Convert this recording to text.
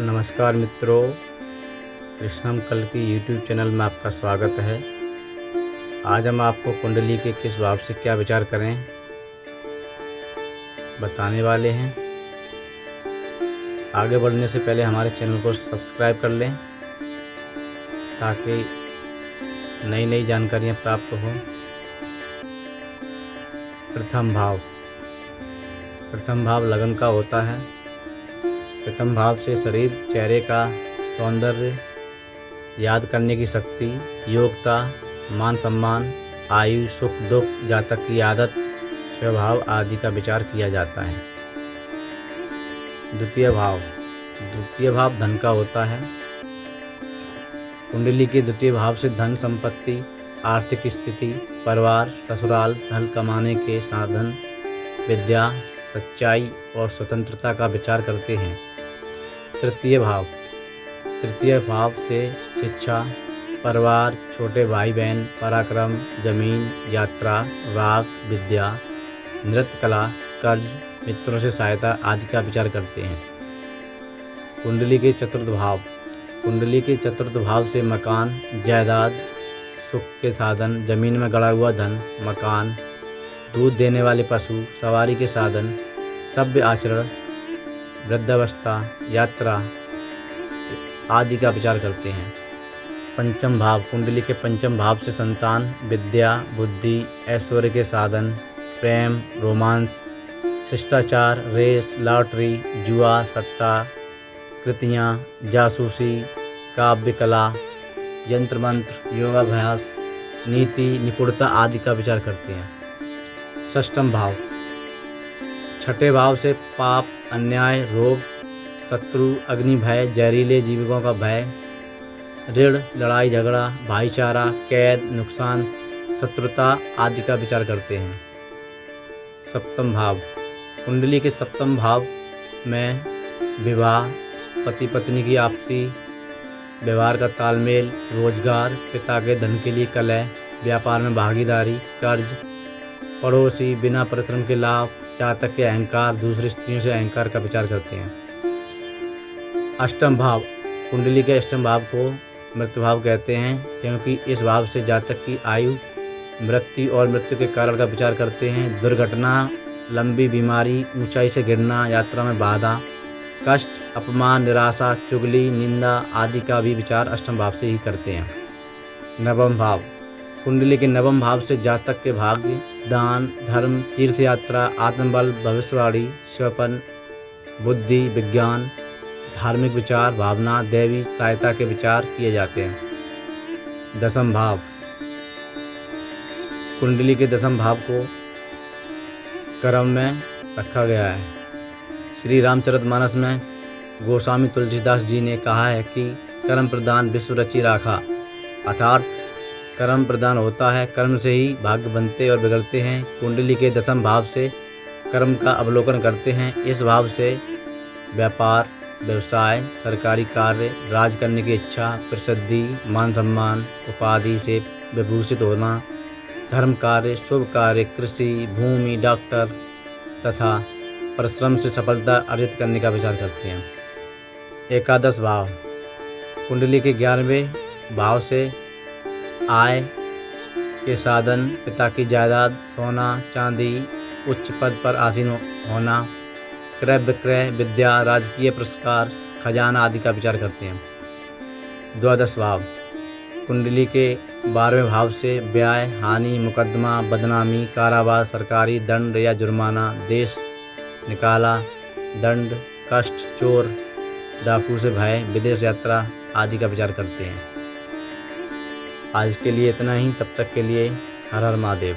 नमस्कार मित्रों, कृष्णम कल की यूट्यूब चैनल में आपका स्वागत है। आज हम आपको कुंडली के किस भाव से क्या विचार करें बताने वाले हैं। आगे बढ़ने से पहले हमारे चैनल को सब्सक्राइब कर लें ताकि नई नई जानकारियाँ प्राप्त हों। प्रथम भाव लगन का होता है। प्रथम भाव से शरीर, चेहरे का सौंदर्य, याद करने की शक्ति, योग्यता, मान सम्मान, आयु, सुख दुख, जातक की आदत, स्वभाव आदि का विचार किया जाता है। द्वितीय भाव धन का होता है। कुंडली के द्वितीय भाव से धन संपत्ति, आर्थिक स्थिति, परिवार, ससुराल, धन कमाने के साधन, विद्या, सच्चाई और स्वतंत्रता का विचार करते हैं। तृतीय भाव से शिक्षा, परिवार, छोटे भाई बहन, पराक्रम, जमीन, यात्रा, राग, विद्या, नृत्य कला, कर्ज, मित्रों से सहायता आदि का विचार करते हैं। कुंडली के चतुर्थ भाव से मकान, जायदाद, सुख के साधन, जमीन में गड़ा हुआ धन, मकान, दूध देने वाले पशु, सवारी के साधन, सभ्य आचरण, वृद्धावस्था, यात्रा आदि का विचार करते हैं। कुंडली के पंचम भाव से संतान, विद्या, बुद्धि, ऐश्वर्य के साधन, प्रेम, रोमांस, शिष्टाचार, रेस, लॉटरी, जुआ, सट्टा, कृतियाँ, जासूसी, काव्य कला, यंत्र मंत्र, योगाभ्यास, नीति, निपुणता आदि का विचार करते हैं। छठे भाव से पाप, अन्याय, रोग, शत्रु, अग्नि भय, जहरीले जीवों का भय, ऋण, लड़ाई झगड़ा, भाईचारा, कैद, नुकसान, शत्रुता आदि का विचार करते हैं। कुंडली के सप्तम भाव में विवाह, पति पत्नी की आपसी व्यवहार का तालमेल, रोजगार, पिता के धन के लिए कलह, व्यापार में भागीदारी, कर्ज, पड़ोसी, बिना परिश्रम के लाभ, जातक के अहंकार, दूसरी स्त्रियों से अहंकार का विचार करते हैं। कुंडली के अष्टम भाव को मृत्यु भाव कहते हैं क्योंकि इस भाव से जातक की आयु, मृत्यु और मृत्यु के कारण का विचार करते हैं। दुर्घटना, लंबी बीमारी, ऊंचाई से गिरना, यात्रा में बाधा, कष्ट, अपमान, निराशा, चुगली, निंदा आदि का भी विचार अष्टम भाव से ही करते हैं। कुंडली के नवम भाव से जातक के भाग्य, दान, धर्म, तीर्थ यात्रा, आत्मबल, भविष्यवाणी, स्वप्न, बुद्धि, विज्ञान, धार्मिक विचार, भावना, दैवी सहायता के विचार किए जाते हैं। कुंडली के दसम भाव को कर्म में रखा गया है। श्री रामचरितमानस में गोस्वामी तुलसीदास जी ने कहा है कि कर्म प्रदान विश्व रचि राखा, अर्थात कर्म प्रदान होता है, कर्म से ही भाग्य बनते और बिगड़ते हैं। कुंडली के दसम भाव से कर्म का अवलोकन करते हैं। इस भाव से व्यापार, व्यवसाय, सरकारी कार्य, राज करने की इच्छा, प्रसिद्धि, मान सम्मान, उपाधि से विभूषित होना, धर्म कार्य, शुभ कार्य, कृषि, भूमि, डॉक्टर तथा परिश्रम से सफलता अर्जित करने का विचार करते हैं। एकादश भाव कुंडली के 11वें भाव से आय के साधन, पिता की जायदाद, सोना चांदी, उच्च पद पर आसीन होना, क्रय विक्रय, विद्या, राजकीय पुरस्कार, खजाना आदि का विचार करते हैं। द्वादश भाव कुंडली के 12वें भाव से व्यय, हानि, मुकदमा, बदनामी, कारावास, सरकारी दंड या जुर्माना, देश निकाला, दंड, कष्ट, चोर, डाकू से भय, विदेश यात्रा आदि का विचार करते हैं। आज के लिए इतना ही। तब तक के लिए हर हर महादेव।